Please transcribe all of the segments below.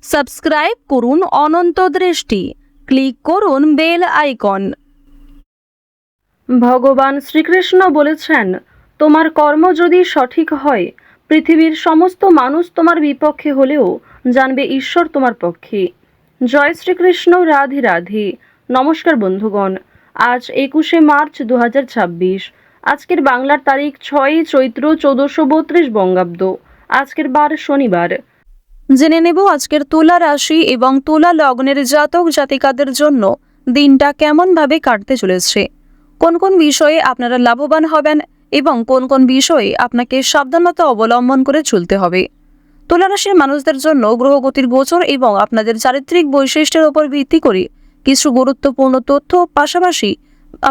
Subscribe করুন অনন্ত দৃষ্টি, click করুন বেল আইকন। ভগবান শ্রীকৃষ্ণ বলেছেন, তোমার কর্ম যদি সঠিক হয়, পৃথিবীর সমস্ত মানুষ তোমার বিপক্ষে হলেও জানবে ঈশ্বর তোমার পক্ষে। জয় শ্রীকৃষ্ণ, রাধে রাধে। নমস্কার বন্ধুগণ, আজ 21শে মার্চ 2026। আজকের বাংলার তারিখ 6ই চৈত্র 1432 বঙ্গাব্দ। আজকের বার শনিবার। জেনে নেব আজকের তুলা রাশি এবং তুলা লগ্নের জাতক জাতিকাদের জন্য দিনটা কেমনভাবে কাটতে চলেছে, কোন কোন বিষয়ে আপনারা লাভবান হবেন এবং কোন কোন বিষয়ে আপনাকে সাবধানতা অবলম্বন করে চলতে হবে। তুলা রাশির মানুষদের জন্য গ্রহগতির গোচর এবং আপনাদের চারিত্রিক বৈশিষ্ট্যের উপর ভিত্তি করে কিছু গুরুত্বপূর্ণ তথ্য, পাশাপাশি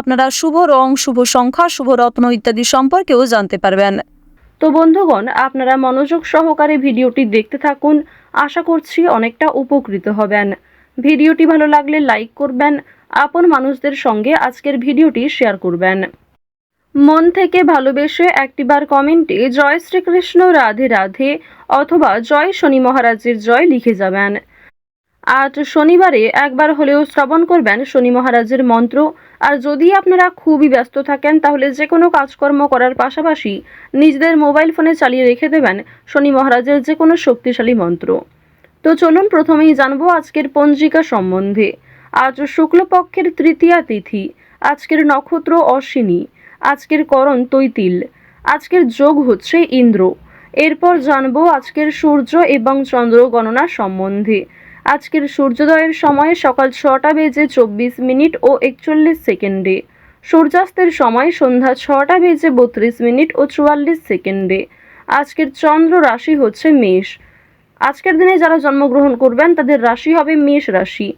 আপনারা শুভ রং, শুভ সংখ্যা, শুভ রত্ন ইত্যাদি সম্পর্কেও জানতে পারবেন। তো বন্ধুগণ, আপনারা মনোযোগ সহকারে ভিডিওটি দেখতে থাকুন। আশা করছি অনেকটা উপকৃত হবেন। ভিডিওটি ভালো লাগলে লাইক করবেন, আপন মানুষদের সঙ্গে আজকের ভিডিওটি শেয়ার করবেন। মন থেকে ভালোবেসে একটিবার কমেন্টে জয় শ্রীকৃষ্ণ, রাধে রাধে অথবা জয় শনি মহারাজের জয় লিখে যাবেন। আজ শনিবারে একবার হলেও শ্রবণ করবেন শনি মহারাজের মন্ত্র। আর যদি আপনারা খুবই ব্যস্ত থাকেন, তাহলে যে কোনো কাজকর্ম করার পাশাপাশি নিজেদের মোবাইল ফোনে চালিয়ে রেখে দেবেন শনি মহারাজের যে কোনো শক্তিশালী মন্ত্র। তো চলুন প্রথমেই জানবো আজকের পঞ্জিকা সম্বন্ধে। আজ শুক্লপক্ষের তৃতীয়া তিথি, আজকের নক্ষত্র অশ্বিনী, আজকের করণ তৈতিল, আজকের যোগ হচ্ছে ইন্দ্র। এরপর জানবো আজকের সূর্য এবং চন্দ্র গণনা সম্বন্ধে। আজকের সূর্যোদয়ের সময় সকাল 6টা বেজে 24 মিনিট ও 41 সেকেন্ডে, সূর্যাস্তের সময় সন্ধ্যা 6টা বেজে 32 মিনিট ও 44 সেকেন্ডে। আজকের চন্দ্র রাশি হচ্ছে মেষ। আজকের দিনে যারা জন্মগ্রহণ করবেন তাদের রাশি হবে মেষ রাশি।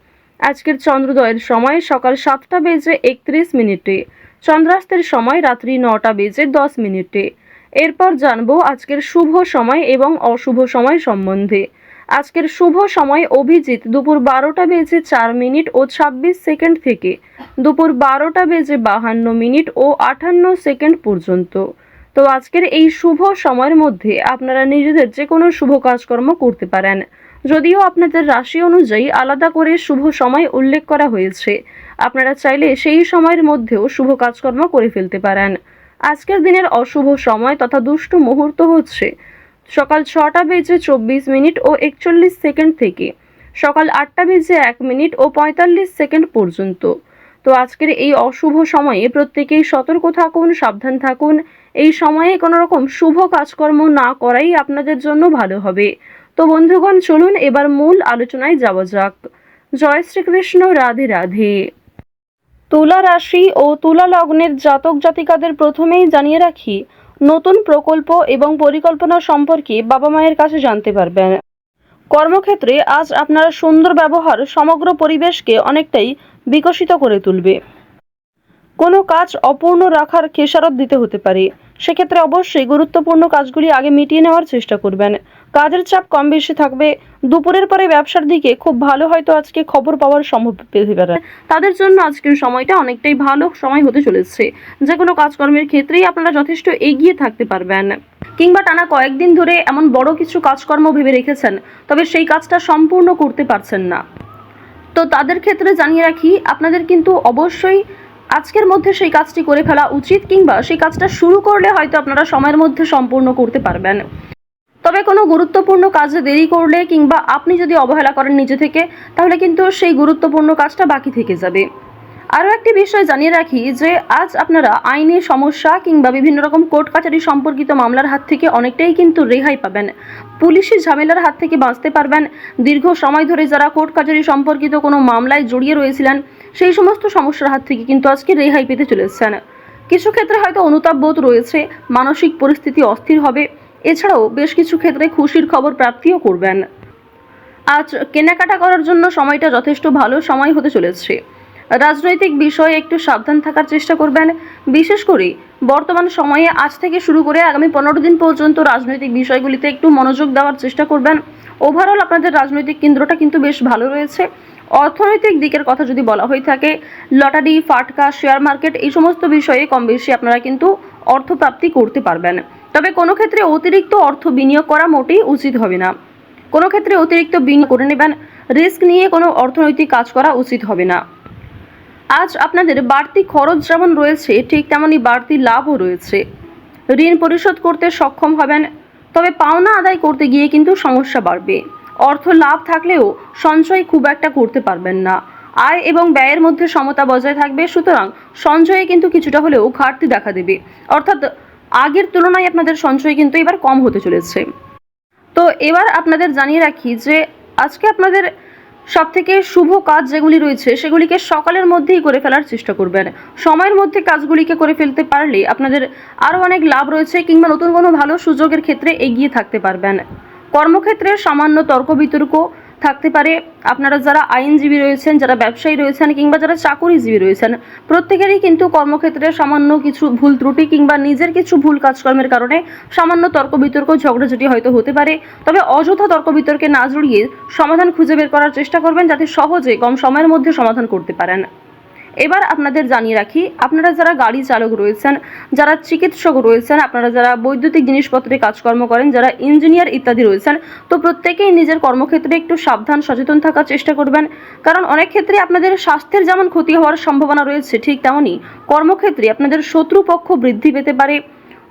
আজকের চন্দ্রোদয়ের সময় সকাল 7টা বেজে 31 মিনিটে, চন্দ্রাস্তের সময় রাত্রি 9টা বেজে 10 মিনিটে। এরপর জানবো আজকের শুভ সময় এবং অশুভ সময় সম্বন্ধে। আজকের শুভ সময় অভিজিৎ দুপুর 12টা বেজে 4 মিনিট ও 26 সেকেন্ড থেকে দুপুর 12টা বেজে 52 মিনিট ও 58 সেকেন্ড পর্যন্ত। তো আজকের এই শুভ সময়ের মধ্যে আপনারা নিজেদের যে কোনো শুভ কাজকর্ম করতে পারেন। যদিও আপনাদের রাশি অনুযায়ী আলাদা করে শুভ সময় উল্লেখ করা হয়েছে, আপনারা চাইলে সেই সময়ের মধ্যেও শুভ কাজকর্ম করে ফেলতে পারেন। আজকের দিনের অশুভ সময় তথা দুষ্ট মুহূর্ত হচ্ছে সকাল 6টা বেজে 24 মিনিট ও 41 সেকেন্ড থেকে সকাল 8টা বেজে 1 মিনিট ও 45 সেকেন্ড পর্যন্ত। তো আজকের এই অশুভ সময়ে প্রত্যেকেই সতর্ক থাকুন, সাবধান থাকুন। এই সময়ে কোনো রকম শুভ কাজকর্ম না করাই আপনাদের জন্য ভালো হবে। তো বন্ধুগণ, চলুন এবার মূল আলোচনায় যাওয়া যাক। জয় শ্রীকৃষ্ণ, রাধে রাধে। তুলা রাশি ও তুলা লগ্নের জাতক জাতিকাদের প্রথমেই জানিয়ে রাখি, নতুন প্রকল্প এবং পরিকল্পনা সম্পর্কে বাবা মায়ের কাছে জানতে পারবেন। কর্মক্ষেত্রে আজ আপনার সুন্দর ব্যবহার সমগ্র পরিবেশকে অনেকটাই বিকশিত করে তুলবে। কোনো কাজ অপূর্ণ রাখার খেসারত দিতে হতে পারে, সেক্ষেত্রে অবশ্যই গুরুত্বপূর্ণ কাজগুলি আগে মিটিয়ে নেওয়ার চেষ্টা করবেন। কাজের চাপ কম বেশি থাকবে। দুপুরের পরে ব্যবসার দিকে খুব ভালো হয়তো আজকে খবর পাওয়ার সম্ভব পেতে পারে। তাদের জন্য আজকের সময়টা অনেকটাই ভালো সময় হতে চলেছে। যে কোনো কাজকর্মের ক্ষেত্রেই আপনারা যথেষ্ট এগিয়ে থাকতে পারবেন। কিংবা টানা কয়েকদিন ধরে এমন বড় কিছু কাজকর্ম ভেবে রেখেছেন, তবে সেই কাজটা সম্পূর্ণ করতে পারছেন না। তো তাদের ক্ষেত্রে জানিয়ে রাখি, আপনাদের কিন্তু অবশ্যই আজকের মধ্যে সেই কাজটি করে ফেলা উচিত, কিংবা সেই কাজটা শুরু করলে হয়তো আপনারা সময়ের মধ্যে সম্পূর্ণ করতে পারবেন। তবে কোনো গুরুত্বপূর্ণ কাজে দেরি করলে কিংবা আপনি যদি অবহেলা করেন নিজে থেকে, তাহলে কিন্তু সেই গুরুত্বপূর্ণ কাজটা বাকি থেকে যাবে। আরও একটি বিষয় জানিয়ে রাখি যে আজ আপনারা আইনি সমস্যা কিংবা বিভিন্ন রকম কোর্ট কাছারি সম্পর্কিত মামলার হাত থেকে অনেকটাই কিন্তু রেহাই পাবেন। পুলিশি ঝামেলার হাত থেকে বাঁচতে পারবেন। দীর্ঘ সময় ধরে যারা কোর্ট কাছারি সম্পর্কিত কোনো মামলায় জড়িয়ে রয়েছিলেন, সেই সমস্ত সমস্যার হাত থেকে কিন্তু আজকে রেহাই পেতে চলেছেন। কিছু ক্ষেত্রে হয়তো অনুতাপ বোধ রয়েছে, মানসিক পরিস্থিতি অস্থির হবে। এছাড়াও বেশ কিছু ক্ষেত্রে খুশির খবর প্রাপ্তিও করবেন। আজ কেনাকাটা করার জন্য সময়টা যথেষ্ট ভালো সময় হতে চলেছে। রাজনৈতিক বিষয়ে একটু সাবধান থাকার চেষ্টা করবেন। বিশেষ করে বর্তমান সময়ে আজ থেকে শুরু করে আগামী 15 দিন পর্যন্ত রাজনৈতিক বিষয়গুলিতে একটু মনোযোগ দেওয়ার চেষ্টা করবেন। ওভারঅল আপনাদের রাজনৈতিক কেন্দ্রটা কিন্তু বেশ ভালো রয়েছে। অর্থনৈতিক দিকের কথা যদি বলা হয়ে থাকে, লটারি, ফাটকা, শেয়ার মার্কেট এই সমস্ত বিষয়ে কম বেশি আপনারা কিন্তু অর্থপ্রাপ্তি করতে পারবেন। তবে কোনো ক্ষেত্রে অতিরিক্ত অর্থ বিনিয়োগ করা মোটেই উচিত হবে না। কোনো ক্ষেত্রে অতিরিক্ত বিনিয়োগ করে নেবেন, রিস্ক নিয়ে কোনো অর্থনৈতিক কাজ করা উচিত হবে না। আজ আপনাদের বাড়তি খরচ যেমন রয়েছে, ঠিক তেমনই বাড়তি লাভও রয়েছে। ঋণ পরিশোধ করতে সক্ষম হবেন, তবে পাওনা আদায় করতে গিয়ে কিন্তু সমস্যা বাড়বে। অর্থ লাভ থাকলেও সঞ্চয় খুব একটা করতে পারবেন না। আয় এবং ব্যয়ের মধ্যে সমতা বজায় থাকবে, সুতরাং সঞ্চয়ে কিন্তু কিছুটা হলেও ঘাটতি দেখা দেবে। অর্থাৎ আগের তুলনায় আপনাদের সঞ্চয় কিন্তু এবার কম হতে চলেছে। তো এবার আপনাদের জানিয়ে রাখি যে আজকে আপনাদের সবথেকে শুভ কাজ যেগুলি রয়েছে সেগুলিকে সকালের মধ্যেই করে ফেলার চেষ্টা করবেন। সময়ের মধ্যে কাজগুলিকে করে ফেলতে পারলে আপনাদের আরও অনেক লাভ রয়েছে, কিংবা নতুন কোনো ভালো সুযোগের ক্ষেত্রে এগিয়ে থাকতে পারবেন। কর্মক্ষেত্রে সামান্য তর্ক বিতর্ক থাকতে পারে। আপনারা যারা আইনজীবী রয়েছেন, যারা ব্যবসায়ী রয়েছেন, কিংবা যারা চাকুরিজীবী রয়েছেন, প্রত্যেকেরই কিন্তু কর্মক্ষেত্রে সামান্য কিছু ভুল ত্রুটি কিংবা নিজের কিছু ভুল কাজকর্মের কারণে সামান্য তর্ক বিতর্ক ঝগড়াঝাটি হয়তো হতে পারে। তবে অযথা তর্ক বিতর্কে না জড়িয়ে সমাধান খুঁজে বের করার চেষ্টা করবেন, যাতে সহজে কম সময়ের মধ্যে সমাধান করতে পারেন। এবার আপনাদের জানিয়ে রাখি, আপনারা যারা গাড়ি চালক রয়েছেন, যারা চিকিৎসক রয়েছেন, আপনারা যারা বৈদ্যুতিক জিনিসপত্রে কাজকর্ম করেন, যারা ইঞ্জিনিয়ার ইত্যাদি রয়েছেন, তো প্রত্যেকেই নিজের কর্মক্ষেত্রে একটু সাবধান সচেতন থাকার চেষ্টা করবেন। কারণ অনেক ক্ষেত্রে আপনাদের স্বাস্থ্যের যেমন ক্ষতি হওয়ার সম্ভাবনা রয়েছে, ঠিক তেমনই কর্মক্ষেত্রে আপনাদের শত্রুপক্ষ বৃদ্ধি পেতে পারে।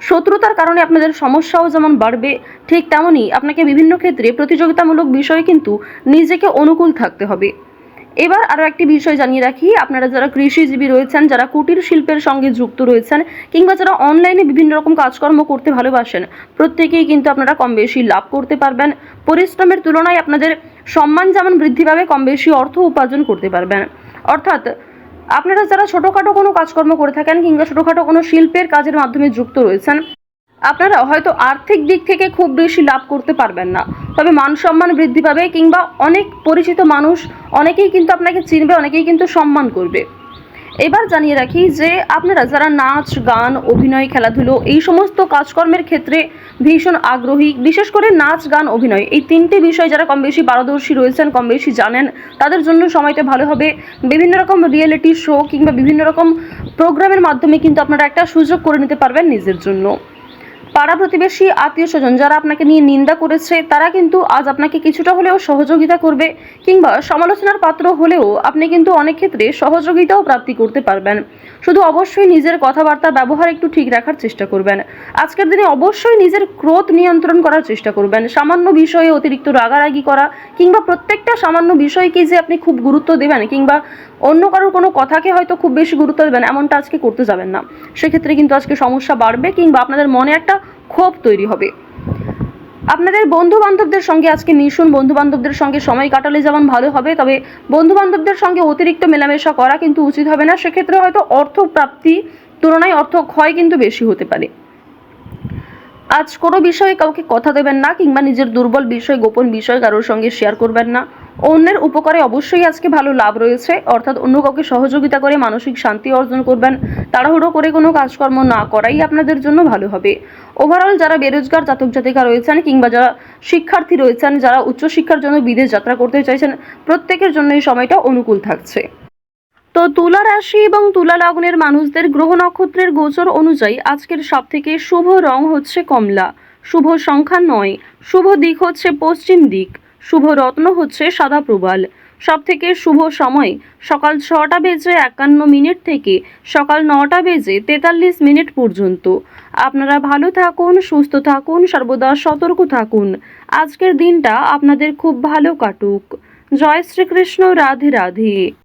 শত্রুতার কারণে আপনাদের সমস্যাও যেমন বাড়বে, ঠিক তেমনই আপনাকে বিভিন্ন ক্ষেত্রে প্রতিযোগিতামূলক বিষয়ে কিন্তু নিজেকে অনুকূল থাকতে হবে। এবার আরও একটি বিষয় জানিয়ে রাখি, আপনারা যারা কৃষিজীবী রয়েছেন, যারা কুটির শিল্পের সঙ্গে যুক্ত রয়েছেন, কিংবা যারা অনলাইনে বিভিন্ন রকম কাজকর্ম করতে ভালোবাসেন, প্রত্যেকেই কিন্তু আপনারা কম বেশি লাভ করতে পারবেন। পরিশ্রমের তুলনায় আপনাদের সম্মান যেমন বৃদ্ধি পাবে, কম বেশি অর্থ উপার্জন করতে পারবেন। অর্থাৎ আপনারা যারা ছোটোখাটো কোনো কাজকর্ম করে থাকেন, কিংবা ছোটোখাটো কোনো শিল্পের কাজের মাধ্যমে যুক্ত রয়েছেন, আপনারা হয়তো আর্থিক দিক থেকে খুব বেশি লাভ করতে পারবেন না, তবে মান সম্মান বৃদ্ধি পাবে, কিংবা অনেক পরিচিত মানুষ অনেকেই কিন্তু আপনাকে চিনবে, অনেকেই কিন্তু সম্মান করবে। এবার জানিয়ে রাখি যে আপনারা যারা নাচ গান অভিনয় খেলাধুলো এই সমস্ত কাজকর্মের ক্ষেত্রে ভীষণ আগ্রহী, বিশেষ করে নাচ গান অভিনয় এই তিনটে বিষয় যারা কম বেশি পারদর্শী রয়েছেন, কম বেশি জানেন, তাদের জন্য সময়টা ভালো হবে। বিভিন্ন রকম রিয়েলিটি শো কিংবা বিভিন্ন রকম প্রোগ্রামের মাধ্যমে কিন্তু আপনারা একটা সুযোগ করে নিতে পারবেন নিজের জন্য। পাড়া প্রতিবেশী আত্মীয় স্বজন যারা আপনাকে নিয়ে নিন্দা করেছে, তারা কিন্তু আজ আপনাকে কিছুটা হলেও সহযোগিতা করবে, কিংবা সমালোচনার পাত্র হলেও আপনি কিন্তু অনেক ক্ষেত্রে সহযোগিতাও প্রাপ্তি করতে পারবেন। শুধু অবশ্যই নিজের কথাবার্তা ব্যবহার একটু ঠিক রাখার চেষ্টা করবেন। আজকের দিনে অবশ্যই নিজের ক্রোধ নিয়ন্ত্রণ করার চেষ্টা করবেন। সামান্য বিষয়ে অতিরিক্ত রাগারাগি করা, কিংবা প্রত্যেকটা সামান্য বিষয়কে যে আপনি খুব গুরুত্ব দেবেন, কিংবা অন্য কারোর কোনো কথাকে হয়তো খুব বেশি গুরুত্ব দেবেন, এমনটা আজকে করতে যাবেন না। সেক্ষেত্রে কিন্তু আজকে সমস্যা বাড়বে, কিংবা আপনাদের মনে একটা ক্ষোভ তৈরি হবে। আপনাদের বন্ধু বান্ধবদের সঙ্গে আজকে মিশুন, বন্ধু বান্ধবদের সঙ্গে সময় কাটালে যেমন ভালো হবে, তবে বন্ধু বান্ধবদের সঙ্গে অতিরিক্ত মেলামেশা করা কিন্তু উচিত হবে না। সেক্ষেত্রে হয়তো অর্থ প্রাপ্তি তুলনায় অর্থ ক্ষয় কিন্তু বেশি হতে পারে। আজ কোনো বিষয়ে কাউকে কথা দেবেন না, কিংবা নিজের দুর্বল বিষয় গোপন বিষয় কারোর সঙ্গে শেয়ার করবেন না। অন্যের উপকারে অবশ্যই আজকে ভালো লাভ রয়েছে, অর্থাৎ অন্য কাউকে সহযোগিতা করে মানসিক শান্তি অর্জন করবেন। তাড়াহুড়ো করে কোনো কাজকর্ম না করাই আপনাদের জন্য ভালো হবে। ওভারঅল যারা বেরোজগার জাতক জাতিকা রয়েছেন, কিংবা যারা শিক্ষার্থী রয়েছেন, যারা উচ্চশিক্ষার জন্য বিদেশ যাত্রা করতে চাইছেন, প্রত্যেকের জন্য এই সময়টা অনুকূল থাকছে। তো তুলা রাশি এবং তুলা লগ্নের মানুষদের গ্রহ নক্ষত্রের গোচর অনুযায়ী আজকের সবথেকে শুভ রং হচ্ছে কমলা, শুভ সংখ্যা 9, শুভ দিক হচ্ছে পশ্চিম দিক, শুভ রত্ন হচ্ছে সাদা প্রবাল। সবথেকে শুভ সময় সকাল 6টা বেজে 51 মিনিট থেকে সকাল 9টা বেজে 43 মিনিট পর্যন্ত। আপনারা ভালো থাকুন, সুস্থ থাকুন, সর্বদা সতর্ক থাকুন। আজকের দিনটা আপনাদের খুব ভালো কাটুক। জয় শ্রীকৃষ্ণ, রাধে রাধে।